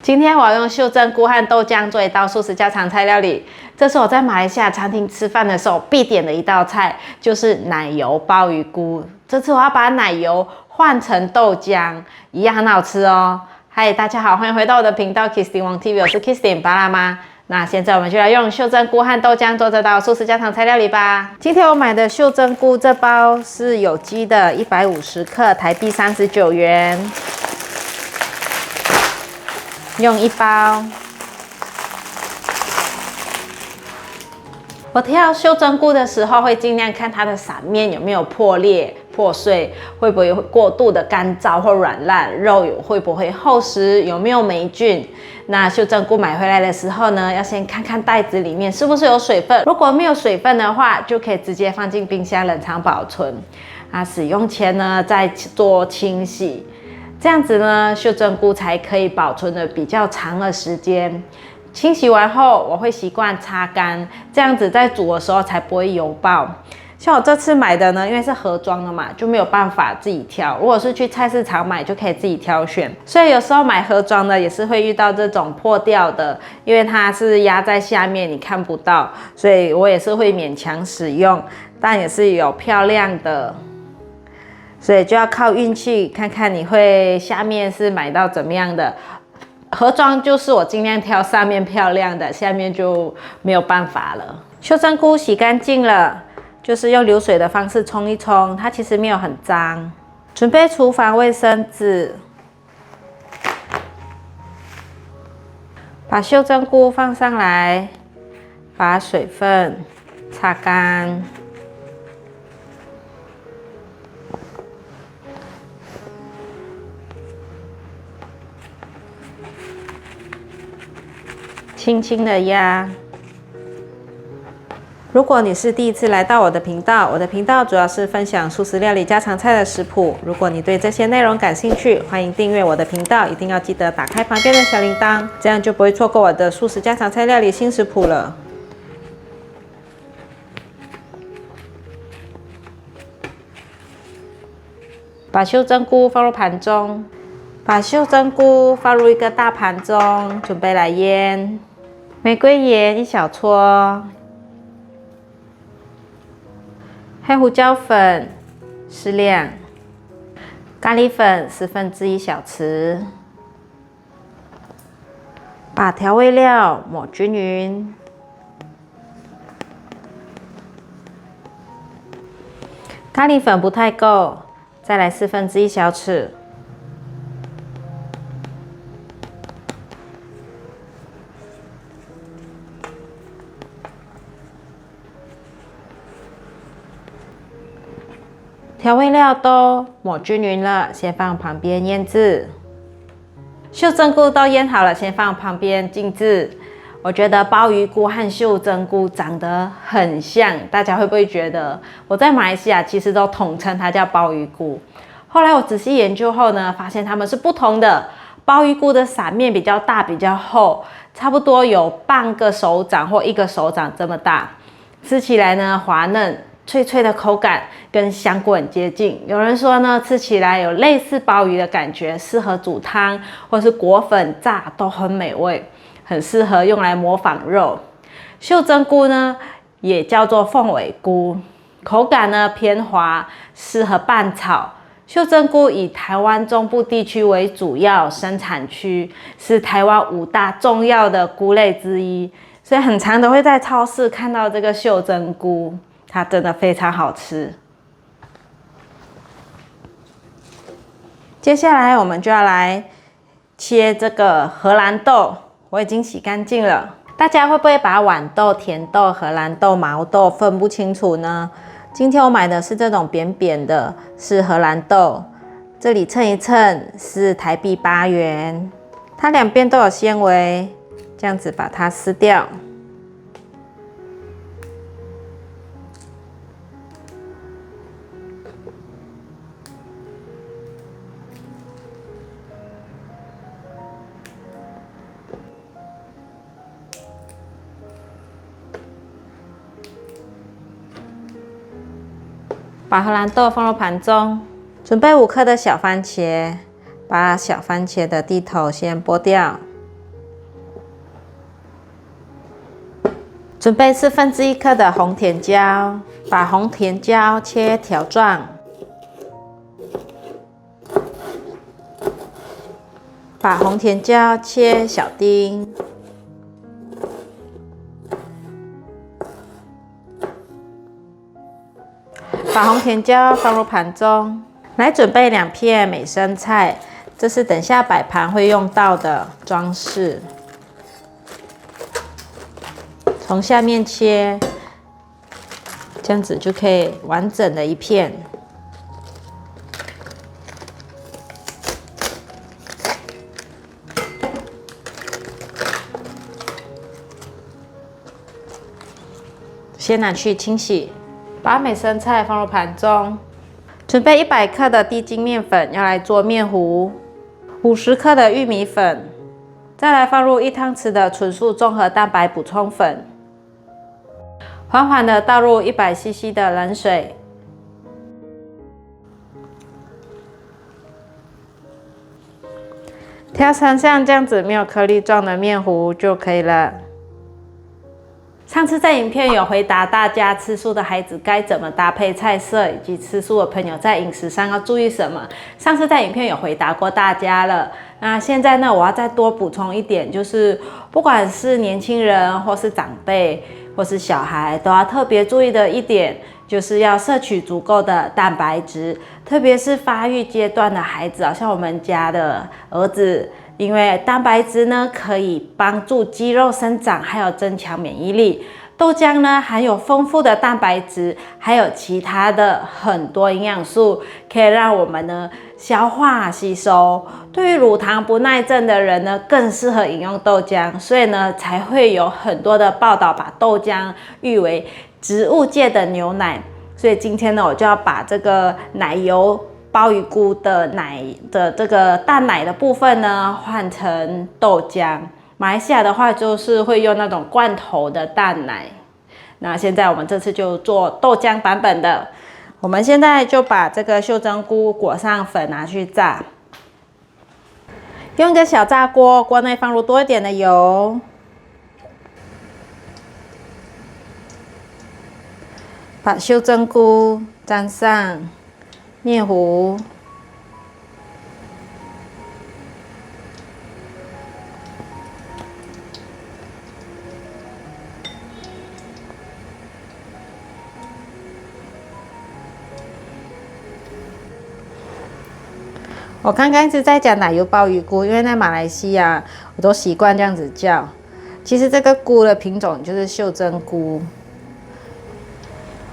今天我要用秀珍菇和豆浆做一道素食家常菜料理。这是我在马来西亚餐厅吃饭的时候必点的一道菜，就是奶油鲍鱼菇。这次我要把奶油换成豆浆，一样很好吃哦。嗨，大家好，欢迎回到我的频道 Kistin Wong TV， 我是 Kistin 巴辣妈。那现在我们就来用秀珍菇和豆浆做这道素食家常菜料理吧。今天我买的秀珍菇这包是有机的，150克，台币39元。用一包。我挑秀珍菇的时候，会尽量看它的伞面有没有破裂、破碎，会不会过度的干燥或软烂，肉会不会厚实，有没有霉菌。那秀珍菇买回来的时候呢，要先看看袋子里面是不是有水分，如果没有水分的话，就可以直接放进冰箱冷藏保存。使用前呢，再做清洗。这样子呢，秀珍菇才可以保存的比较长的时间。清洗完后，我会习惯擦干，这样子在煮的时候才不会油爆。像我这次买的呢，因为是盒装的嘛，就没有办法自己挑。如果是去菜市场买，就可以自己挑选。所以有时候买盒装的也是会遇到这种破掉的，因为它是压在下面，你看不到，所以我也是会勉强使用，但也是有漂亮的。所以就要靠运气，看看你会下面是买到怎么样的。盒装就是我尽量挑上面漂亮的，下面就没有办法了。秀珍菇洗干净了，就是用流水的方式冲一冲，它其实没有很脏。准备厨房卫生纸，把秀珍菇放上来，把水分擦干。轻轻的压。如果你是第一次来到我的频道，我的频道主要是分享素食料理家常菜的食谱。如果你对这些内容感兴趣，欢迎订阅我的频道，一定要记得打开旁边的小铃铛，这样就不会错过我的素食家常菜料理新食谱了。把秀珍菇放入盘中，把秀珍菇放入一个大盘中，准备来腌。玫瑰盐1小撮，黑胡椒粉适量，咖喱粉1/4小匙。把调味料抹均匀，咖喱粉不太够，再来1/4小匙。调味料都抹均匀了，先放旁边腌制。秀珍菇都腌好了，先放旁边静置。我觉得鲍鱼菇和秀珍菇长得很像，大家会不会觉得？我在马来西亚其实都统称它叫鲍鱼菇。后来我仔细研究后呢，发现它们是不同的。鲍鱼菇的伞面比较大，比较厚，差不多有半个手掌或1个手掌这么大。吃起来呢，滑嫩。脆脆的口感跟香菇很接近，有人说呢，吃起来有类似鲍鱼的感觉，适合煮汤或是裹粉炸都很美味，很适合用来模仿肉。秀珍菇呢，也叫做凤尾菇，口感呢偏滑，适合拌炒。秀珍菇以台湾中部地区为主要生产区，是台湾5大重要的菇类之一，所以很常都会在超市看到这个秀珍菇。它真的非常好吃。接下来我们就要来切这个荷兰豆，我已经洗干净了。大家会不会把豌豆、甜豆、荷兰豆、毛豆分不清楚呢？今天我买的是这种扁扁的，是荷兰豆，这里称一称是台币8元。它两边都有纤维，这样子把它撕掉。把荷兰豆放入盘中，准备5颗的小番茄，把小番茄的蒂头先剥掉，准备1/4克的红甜椒，把红甜椒切条状，把红甜椒切小丁，把红甜椒放入盘中。来准备2片美生菜，这是等下摆盘会用到的装饰。从下面切，这样子就可以完整的一片。先拿去清洗，把美生菜放入盘中。准备100克的低筋面粉，要来做面糊；50克的玉米粉，再来放入1汤匙的纯素综合蛋白补充粉。缓缓的倒入100cc 的冷水，调成像这样子没有颗粒状的面糊就可以了。上次在影片有回答大家吃素的孩子该怎么搭配菜色，以及吃素的朋友在饮食上要注意什么。上次在影片有回答过大家了。那现在呢，我要再多补充一点，就是不管是年轻人或是长辈，或是小孩，都要特别注意的一点，就是要摄取足够的蛋白质，特别是发育阶段的孩子，像我们家的儿子，因为蛋白质呢可以帮助肌肉生长，还有增强免疫力。豆浆呢含有丰富的蛋白质，还有其他的很多营养素，可以让我们呢消化吸收。对于乳糖不耐症的人呢，更适合饮用豆浆，所以呢才会有很多的报道把豆浆誉为植物界的牛奶。所以今天呢，我就要把这个奶油鲍鱼菇的奶的这个淡奶的部分呢换成豆浆。马来西亚的话就是会用那种罐头的淡奶，那现在我们这次就做豆浆版本的。我们现在就把这个秀珍菇裹上粉拿去炸，用一个小炸锅，锅内放入多一点的油，把秀珍菇沾上面糊。我刚刚一直在讲奶油鲍鱼菇，因为在马来西亚我都习惯这样子叫。其实这个菇的品种就是秀珍菇，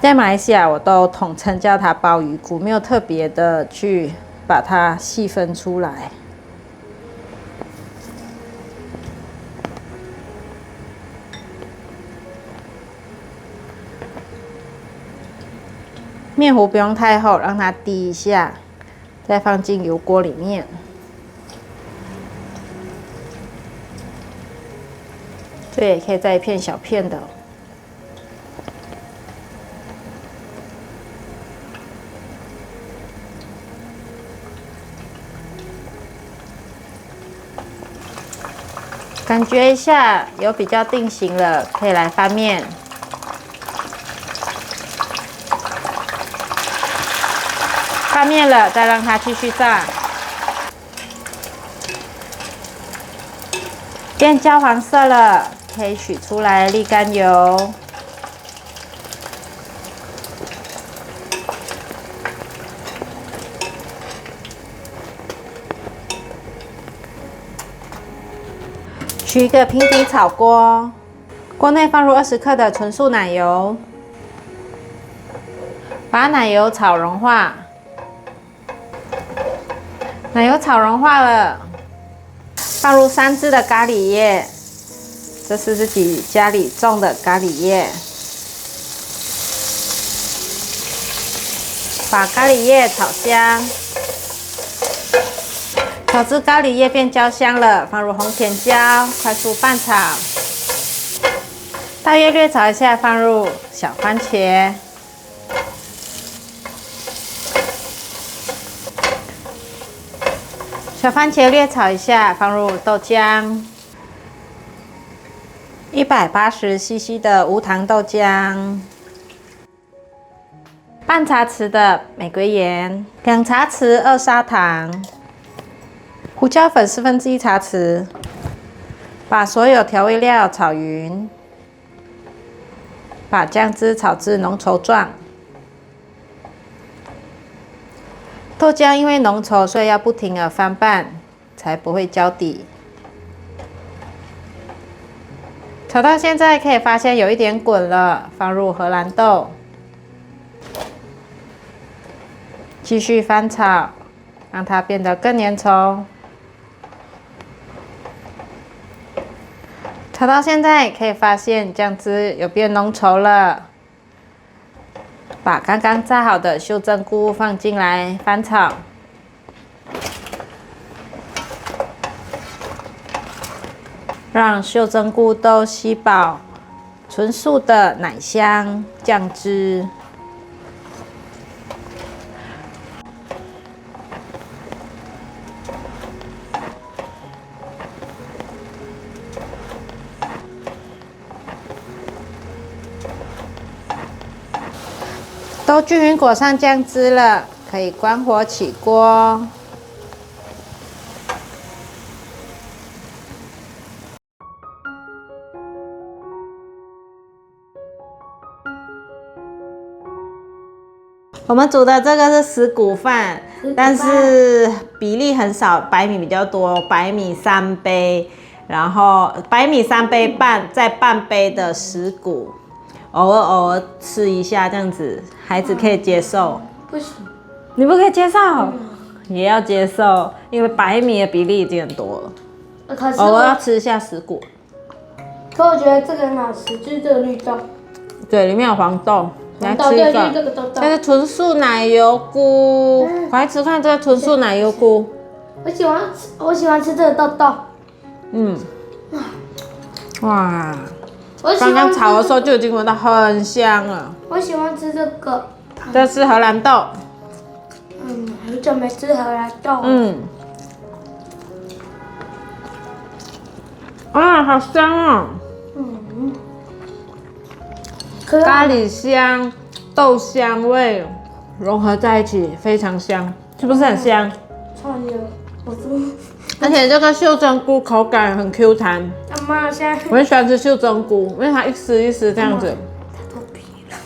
在马来西亚我都统称叫它鲍鱼菇，没有特别的去把它细分出来。面糊不用太厚，让它滴一下。再放进油锅里面，这也可以再一片小片的。感觉一下有比较定型了，可以来翻面。翻面了，再让它继续炸，变焦黄色了，可以取出来沥干油。取一个平底炒锅，锅内放入20克的纯素奶油，把奶油炒融化。奶油炒融化了，放入3支的咖喱叶，这是自己家里种的咖喱叶，把咖喱叶炒香，炒至咖喱叶变焦香了，放入红甜椒，快速拌炒，大约略炒一下，放入小番茄。小番茄略炒一下，放入豆浆， 180cc 的无糖豆浆，半茶匙的玫瑰盐，2茶匙2砂糖，胡椒粉1/4茶匙，把所有调味料炒匀，把酱汁炒至浓稠状。豆浆因为浓稠，所以要不停地翻拌，才不会焦底。炒到现在可以发现有一点滚了，放入荷兰豆，继续翻炒，让它变得更粘稠。炒到现在可以发现酱汁有变浓稠了，把刚刚炸好的秀珍菇放进来翻炒。让秀珍菇都吸饱纯素的奶香酱汁。都均匀裹上酱汁了，可以关火起锅。我们煮的这个是石谷饭，但是比例很少，白米比较多，白米3杯，然后白米3杯半，再半杯的石谷，偶尔吃一下这样子，孩子可以接受。不行，你不可以接受，也要接受，因为白米的比例已经很多了。可是偶尔要吃一下石谷。可我觉得这个很好吃，就是这个绿豆。对，里面有黄豆。来吃一对，个，就是这个豆豆。这是纯素奶油菇，快吃看这个纯素奶油菇。我喜欢吃这个豆豆。嗯，哇，我喜刚刚欢吃炒的时候就已经闻到很香了。我喜欢吃这个。这是荷兰豆。很久没吃荷兰豆。啊，好香哦。咖喱香、豆香味融合在一起，非常香，是不是很香？超香，而且这个秀珍菇口感很 Q 弹。阿妈现在我很喜欢吃秀珍菇，因为它一丝一丝这样子。它脱皮了。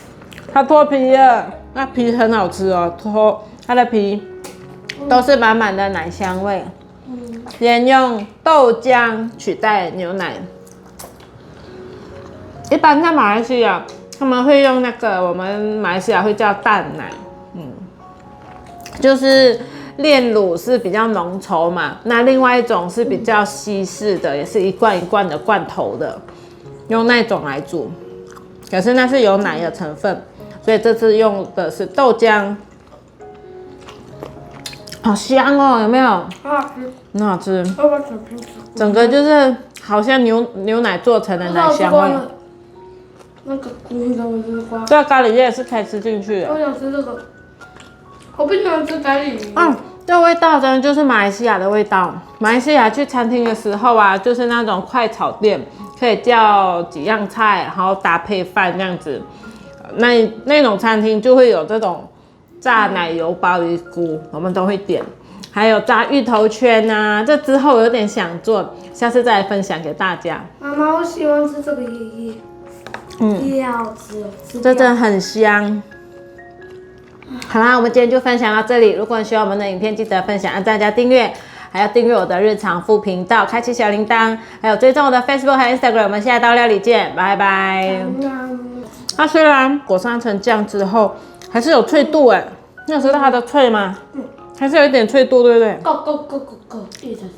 它脱皮了，那皮很好吃哦，它的皮都是满满的奶香味。先用豆浆取代牛奶。一般在马来西亚，他们会用那个我们马来西亚会叫淡奶，就是炼乳是比较浓稠嘛，那另外一种是比较稀释的，也是一罐一罐的罐头的，用那种来煮，可是那是有奶的成分，所以这次用的是豆浆，好香哦，有没有？很好吃，很好吃，要不要整瓶吃？整个就是好像牛奶做成的奶香味。那个菇你怎么吃光？这个咖喱叶是可以吃进去的。我想吃这个，我不喜欢吃咖喱。这味道真的就是马来西亚的味道。马来西亚去餐厅的时候啊，就是那种快炒店，可以叫几样菜，然后搭配饭这样子。那种餐厅就会有这种炸奶油鲍鱼菇，我们都会点。还有炸芋头圈啊，这之后有点想做，下次再来分享给大家。妈妈，我喜欢吃这个叶叶。也好吃，这真的很香。好啦，我们今天就分享到这里。如果你喜欢我们的影片，记得分享、按赞、加订阅，还要订阅我的日常副频道，开启小铃铛，还有追踪我的 Facebook 和 Instagram。我们下一道料理见，拜拜。它虽然裹上层酱之后，还是有脆度哎，你有吃到它的脆吗？还是有一点脆度，对不对？够，一直吃。